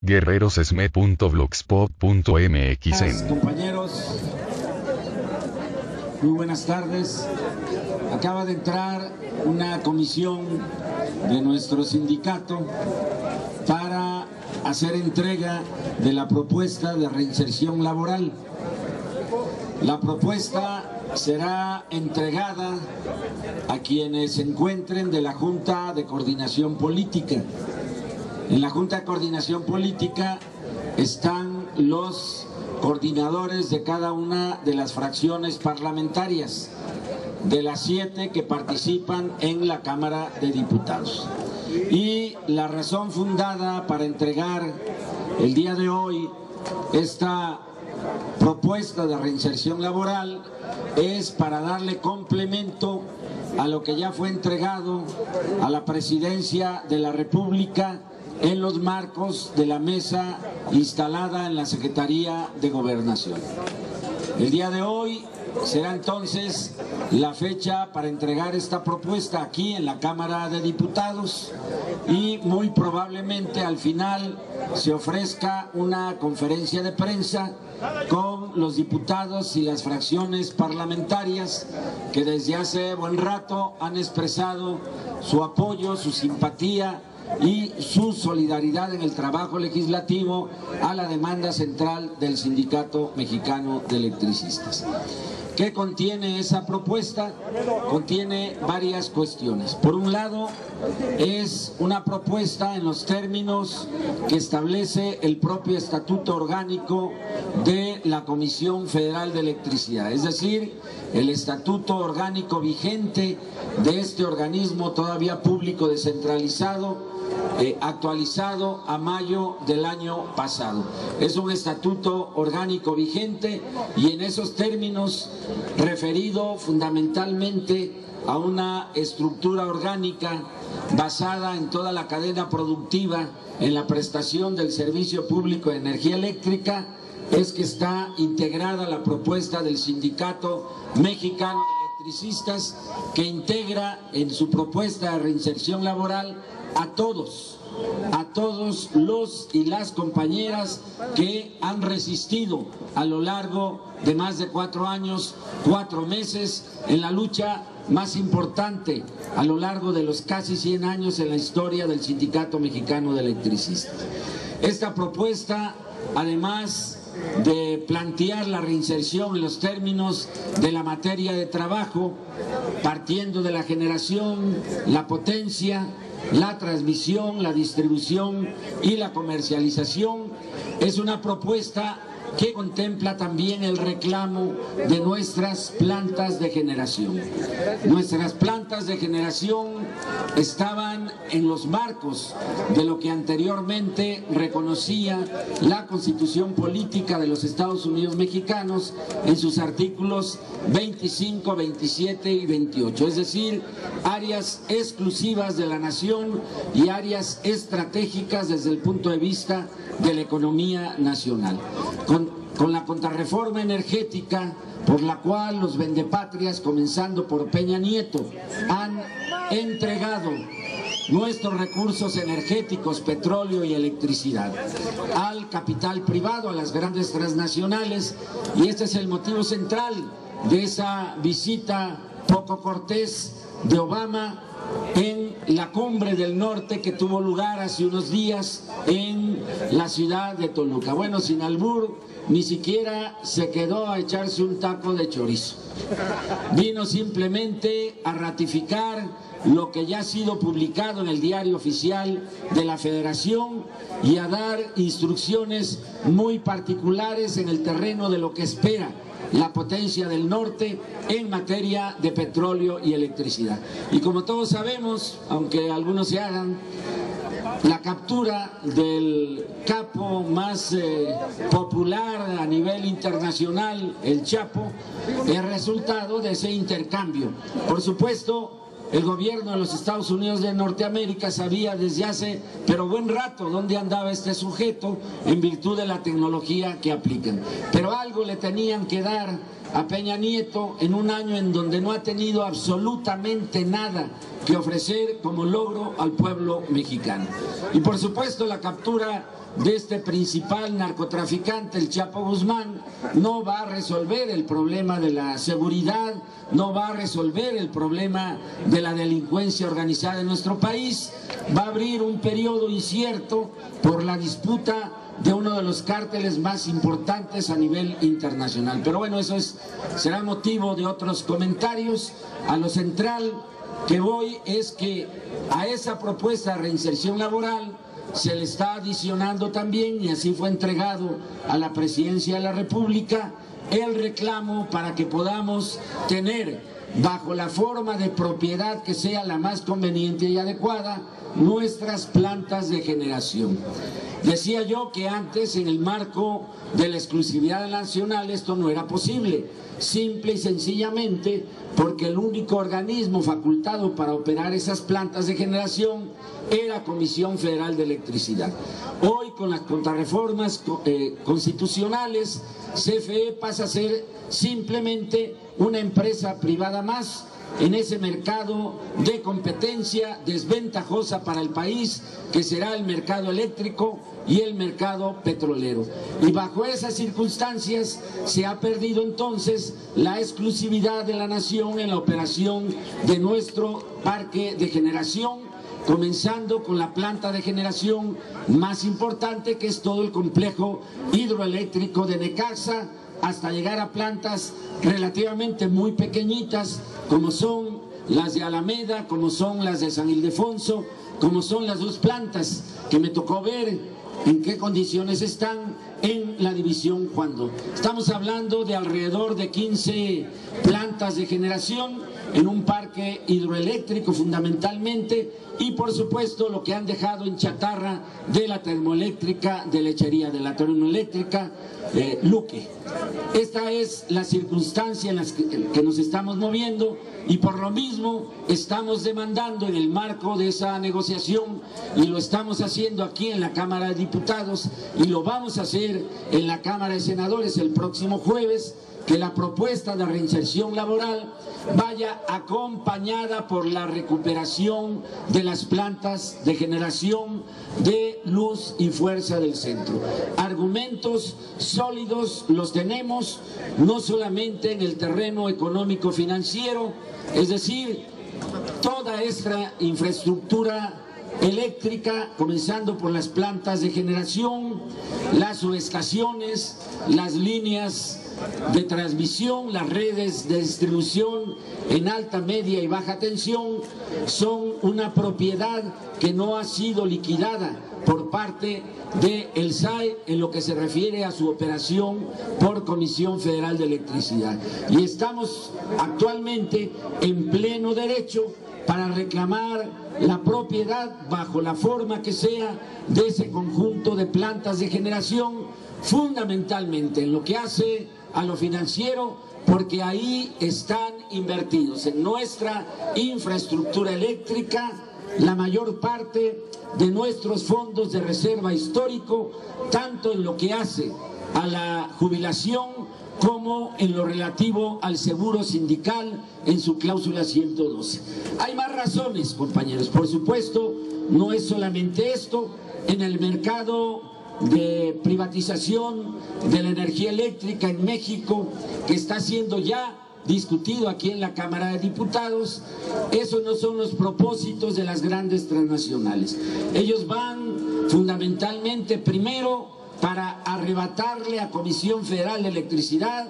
guerrerosesme.blogspot.mx. Compañeros, muy buenas tardes. Acaba de entrar una comisión de nuestro sindicato para hacer entrega de la propuesta de reinserción laboral. La propuesta será entregada a quienes se encuentren de la Junta de Coordinación Política. En la Junta de Coordinación Política están los coordinadores de cada una de las fracciones parlamentarias, de las 7 que participan en la Cámara de Diputados. Y la razón fundada para entregar el día de hoy esta propuesta de reinserción laboral es para darle complemento a lo que ya fue entregado a la Presidencia de la República en los marcos de la mesa instalada en la Secretaría de Gobernación. El día de hoy será entonces la fecha para entregar esta propuesta aquí en la Cámara de Diputados y muy probablemente al final se ofrezca una conferencia de prensa con los diputados y las fracciones parlamentarias que desde hace buen rato han expresado su apoyo, su simpatía y su solidaridad en el trabajo legislativo a la demanda central del Sindicato Mexicano de Electricistas. ¿Qué contiene esa propuesta? Contiene varias cuestiones. Por un lado, es una propuesta en los términos que establece el propio Estatuto Orgánico de la Comisión Federal de Electricidad, es decir, el Estatuto Orgánico vigente de este organismo todavía público descentralizado, actualizado a mayo del año pasado. Es un estatuto orgánico vigente y en esos términos referido fundamentalmente a una estructura orgánica basada en toda la cadena productiva en la prestación del servicio público de energía eléctrica, es que está integrada la propuesta del Sindicato Mexicano de Electricistas, que integra en su propuesta de reinserción laboral a todos los y las compañeras que han resistido a lo largo de más de 4 años, 4 meses en la lucha más importante a lo largo de los casi 100 años en la historia del Sindicato Mexicano de Electricistas. Esta propuesta, además de plantear la reinserción en los términos de la materia de trabajo, partiendo de la generación, la potencia, la transmisión, la distribución y la comercialización, es una propuesta que contempla también el reclamo de nuestras plantas de generación. Nuestras plantas de generación estaban en los marcos de lo que anteriormente reconocía la Constitución Política de los Estados Unidos Mexicanos en sus artículos 25, 27 y 28, es decir, áreas exclusivas de la nación y áreas estratégicas desde el punto de vista de la economía nacional. Con la contrarreforma energética por la cual los vendepatrias, comenzando por Peña Nieto, han entregado nuestros recursos energéticos, petróleo y electricidad, al capital privado, a las grandes transnacionales, y este es el motivo central de esa visita poco cortés de Obama en la Cumbre del Norte que tuvo lugar hace unos días en la ciudad de Toluca. Bueno, sin albur, ni siquiera se quedó a echarse un taco de chorizo. Vino simplemente a ratificar lo que ya ha sido publicado en el Diario Oficial de la Federación y a dar instrucciones muy particulares en el terreno de lo que espera la potencia del norte en materia de petróleo y electricidad. Y como todos sabemos, aunque algunos se hagan, la captura del capo más popular a nivel internacional, el Chapo, es resultado de ese intercambio. Por supuesto, el gobierno de los Estados Unidos de Norteamérica sabía desde hace buen rato dónde andaba este sujeto en virtud de la tecnología que aplican. Pero algo le tenían que dar a Peña Nieto en un año en donde no ha tenido absolutamente nada que ofrecer como logro al pueblo mexicano. Y por supuesto la captura de este principal narcotraficante, el Chapo Guzmán, no va a resolver el problema de la seguridad, no va a resolver el problema de la delincuencia organizada en nuestro país, va a abrir un periodo incierto por la disputa de uno de los cárteles más importantes a nivel internacional. Pero bueno, eso será motivo de otros comentarios. A lo central que voy es que a esa propuesta de reinserción laboral se le está adicionando también, y así fue entregado a la Presidencia de la República, el reclamo para que podamos tener, bajo la forma de propiedad que sea la más conveniente y adecuada, nuestras plantas de generación. Decía yo que antes, en el marco de la exclusividad nacional, esto no era posible, simple y sencillamente porque el único organismo facultado para operar esas plantas de generación era Comisión Federal de Electricidad. Hoy, con las contrarreformas constitucionales, CFE pasa a ser simplemente una empresa privada más en ese mercado de competencia desventajosa para el país, que será el mercado eléctrico y el mercado petrolero. Y bajo esas circunstancias se ha perdido entonces la exclusividad de la nación en la operación de nuestro parque de generación, comenzando con la planta de generación más importante, que es todo el complejo hidroeléctrico de Necaxa, hasta llegar a plantas relativamente muy pequeñitas, como son las de Alameda, como son las de San Ildefonso, como son las dos plantas que me tocó ver en qué condiciones están en la división Juando. Estamos hablando de alrededor de 15 plantas de generación en un parque hidroeléctrico fundamentalmente, y por supuesto lo que han dejado en chatarra de la termoeléctrica de Lechería, de la termoeléctrica Luque. Esta es la circunstancia en la que nos estamos moviendo, y por lo mismo estamos demandando en el marco de esa negociación, y lo estamos haciendo aquí en la Cámara de Diputados y lo vamos a hacer en la Cámara de Senadores el próximo jueves, que la propuesta de reinserción laboral vaya acompañada por la recuperación de las plantas de generación de luz y fuerza del centro. Argumentos sólidos los tenemos, no solamente en el terreno económico financiero, es decir, toda esta infraestructura eléctrica, comenzando por las plantas de generación, las subestaciones, las líneas de transmisión, las redes de distribución en alta, media y baja tensión, son una propiedad que no ha sido liquidada por parte del SAE en lo que se refiere a su operación por Comisión Federal de Electricidad. Y estamos actualmente en pleno derecho para reclamar la propiedad, bajo la forma que sea, de ese conjunto de plantas de generación, fundamentalmente en lo que hace a lo financiero, porque ahí están invertidos en nuestra infraestructura eléctrica la mayor parte de nuestros fondos de reserva histórico, tanto en lo que hace a la jubilación como en lo relativo al seguro sindical en su cláusula 112. Hay más razones, compañeros, por supuesto, no es solamente esto. En el mercado de privatización de la energía eléctrica en México, que está siendo ya discutido aquí en la Cámara de Diputados, esos no son los propósitos de las grandes transnacionales. Ellos van fundamentalmente, primero, para arrebatarle a Comisión Federal de Electricidad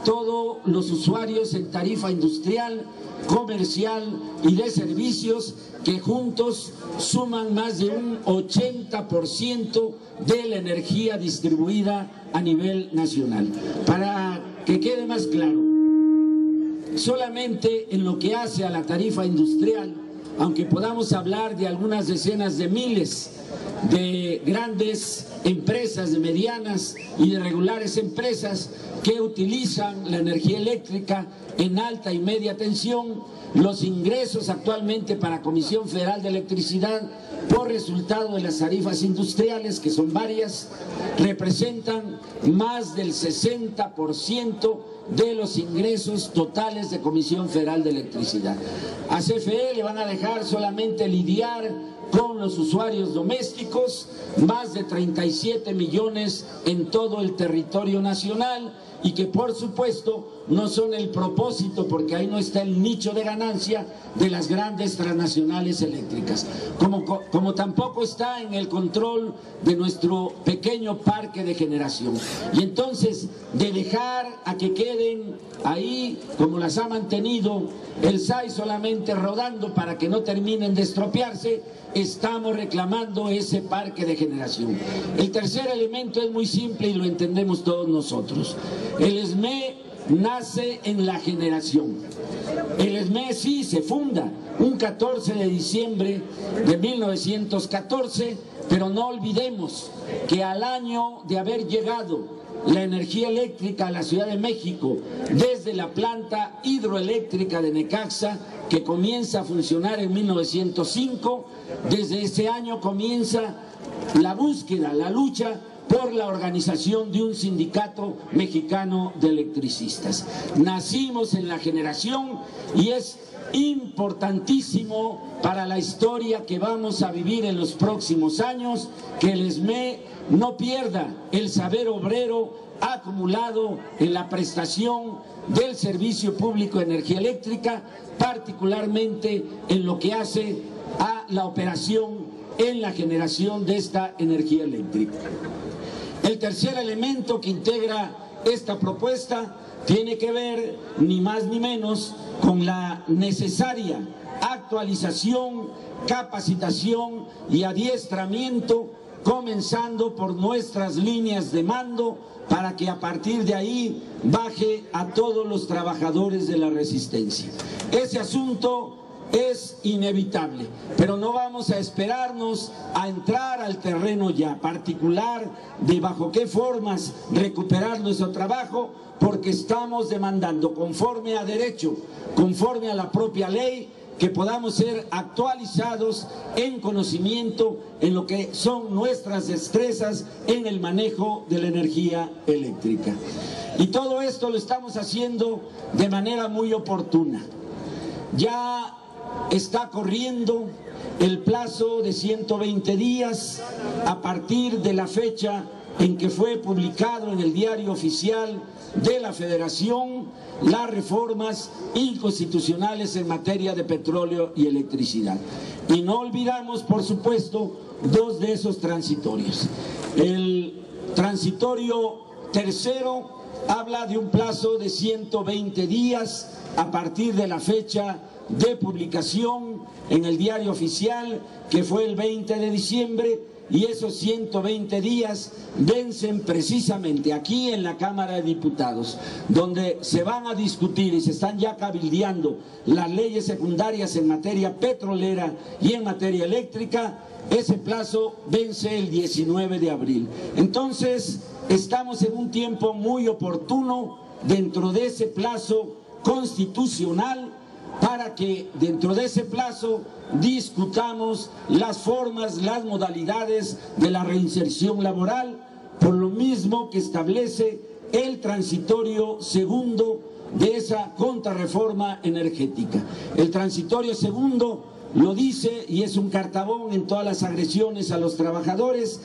todos los usuarios en tarifa industrial, comercial y de servicios, que juntos suman más de un 80% de la energía distribuida a nivel nacional. Para que quede más claro, solamente en lo que hace a la tarifa industrial, aunque podamos hablar de algunas decenas de miles de grandes empresas, de medianas y de regulares empresas que utilizan la energía eléctrica en alta y media tensión, los ingresos actualmente para Comisión Federal de Electricidad por resultado de las tarifas industriales, que son varias, representan más del 60% de los ingresos totales de Comisión Federal de Electricidad. A CFE le van a dejar solamente lidiar con los usuarios domésticos, más de 37 millones en todo el territorio nacional, y que por supuesto no son el propósito, porque ahí no está el nicho de ganancia de las grandes transnacionales eléctricas, como tampoco está en el control de nuestro pequeño parque de generación. Y entonces, de dejar a que queden ahí, como las ha mantenido el SAI, solamente rodando para que no terminen de estropearse, estamos reclamando ese parque de generación. El tercer elemento es muy simple y lo entendemos todos nosotros. El SME nace en la generación. El SME sí se funda un 14 de diciembre de 1914, pero no olvidemos que al año de haber llegado la energía eléctrica a la Ciudad de México desde la planta hidroeléctrica de Necaxa, que comienza a funcionar en 1905, desde ese año comienza la búsqueda, la lucha por la organización de un sindicato mexicano de electricistas. Nacimos en la generación y es importantísimo para la historia que vamos a vivir en los próximos años que el SME no pierda el saber obrero acumulado en la prestación del servicio público de energía eléctrica, particularmente en lo que hace a la operación en la generación de esta energía eléctrica. El tercer elemento que integra esta propuesta tiene que ver ni más ni menos con la necesaria actualización, capacitación y adiestramiento, comenzando por nuestras líneas de mando, para que a partir de ahí baje a todos los trabajadores de la resistencia. Ese asunto es inevitable, pero no vamos a esperarnos a entrar al terreno ya particular de bajo qué formas recuperar nuestro trabajo, porque estamos demandando conforme a derecho, conforme a la propia ley, que podamos ser actualizados en conocimiento en lo que son nuestras destrezas en el manejo de la energía eléctrica. Y todo esto lo estamos haciendo de manera muy oportuna. Ya está corriendo el plazo de 120 días a partir de la fecha en que fue publicado en el Diario Oficial de la Federación las reformas inconstitucionales en materia de petróleo y electricidad. Y no olvidamos, por supuesto, dos de esos transitorios. El transitorio tercero habla de un plazo de 120 días a partir de la fecha de publicación en el Diario Oficial, que fue el 20 de diciembre, y esos 120 días vencen precisamente aquí en la Cámara de Diputados, donde se van a discutir y se están ya cabildeando las leyes secundarias en materia petrolera y en materia eléctrica. Ese plazo vence el 19 de abril. Entonces, estamos en un tiempo muy oportuno dentro de ese plazo constitucional, para que dentro de ese plazo discutamos las formas, las modalidades de la reinserción laboral, por lo mismo que establece el transitorio segundo de esa contrarreforma energética. El transitorio segundo lo dice, y es un cartabón en todas las agresiones a los trabajadores,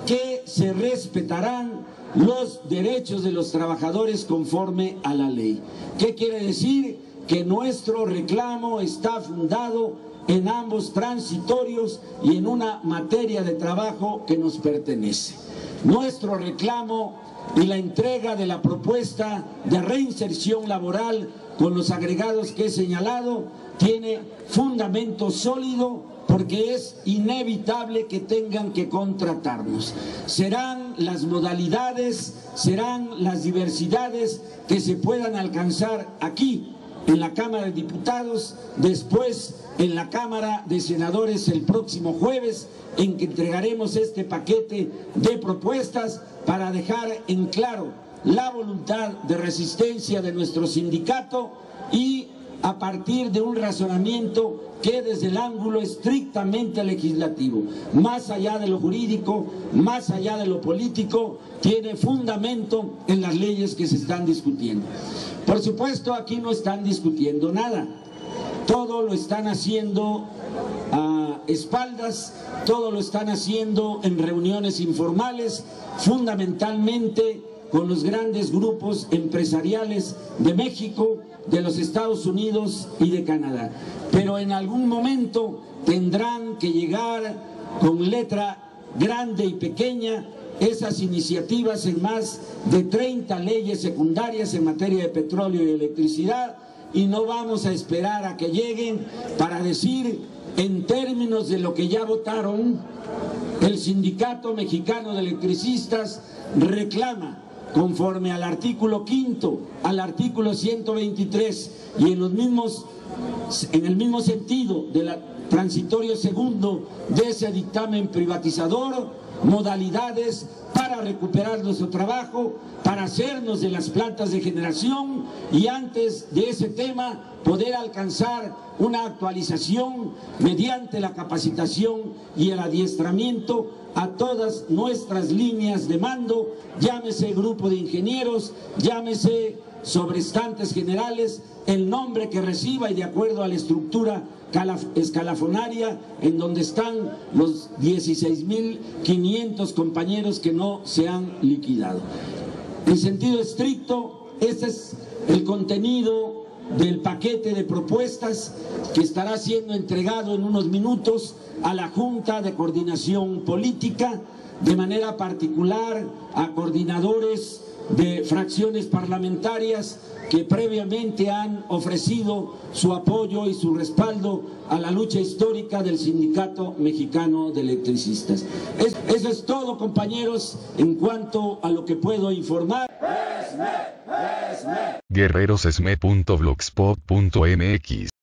que se respetarán los derechos de los trabajadores conforme a la ley. ¿Qué quiere decir? Que nuestro reclamo está fundado en ambos transitorios y en una materia de trabajo que nos pertenece. Nuestro reclamo y la entrega de la propuesta de reinserción laboral con los agregados que he señalado tiene fundamento sólido, porque es inevitable que tengan que contratarnos. Serán las modalidades, serán las diversidades que se puedan alcanzar aquí en la Cámara de Diputados, después en la Cámara de Senadores el próximo jueves, en que entregaremos este paquete de propuestas para dejar en claro la voluntad de resistencia de nuestro sindicato y a partir de un razonamiento que desde el ángulo estrictamente legislativo, más allá de lo jurídico, más allá de lo político, tiene fundamento en las leyes que se están discutiendo. Por supuesto, aquí no están discutiendo nada, todo lo están haciendo a espaldas, todo lo están haciendo en reuniones informales, fundamentalmente con los grandes grupos empresariales de México, de los Estados Unidos y de Canadá. Pero en algún momento tendrán que llegar con letra grande y pequeña esas iniciativas en más de 30 leyes secundarias en materia de petróleo y electricidad, y no vamos a esperar a que lleguen para decir en términos de lo que ya votaron. El Sindicato Mexicano de Electricistas reclama, conforme al artículo 5, al artículo 123 y en el mismo sentido del transitorio segundo de ese dictamen privatizador, modalidades para recuperar nuestro trabajo, para hacernos de las plantas de generación y antes de ese tema poder alcanzar una actualización mediante la capacitación y el adiestramiento a todas nuestras líneas de mando, llámese grupo de ingenieros, llámese sobrestantes generales, el nombre que reciba y de acuerdo a la estructura escalafonaria en donde están los 16.500 compañeros que no se han liquidado. En sentido estricto, este es el contenido del paquete de propuestas que estará siendo entregado en unos minutos a la Junta de Coordinación Política, de manera particular a coordinadores de fracciones parlamentarias que previamente han ofrecido su apoyo y su respaldo a la lucha histórica del Sindicato Mexicano de Electricistas. Eso es todo, compañeros, en cuanto a lo que puedo informar. guerrerosesme.blogspot.mx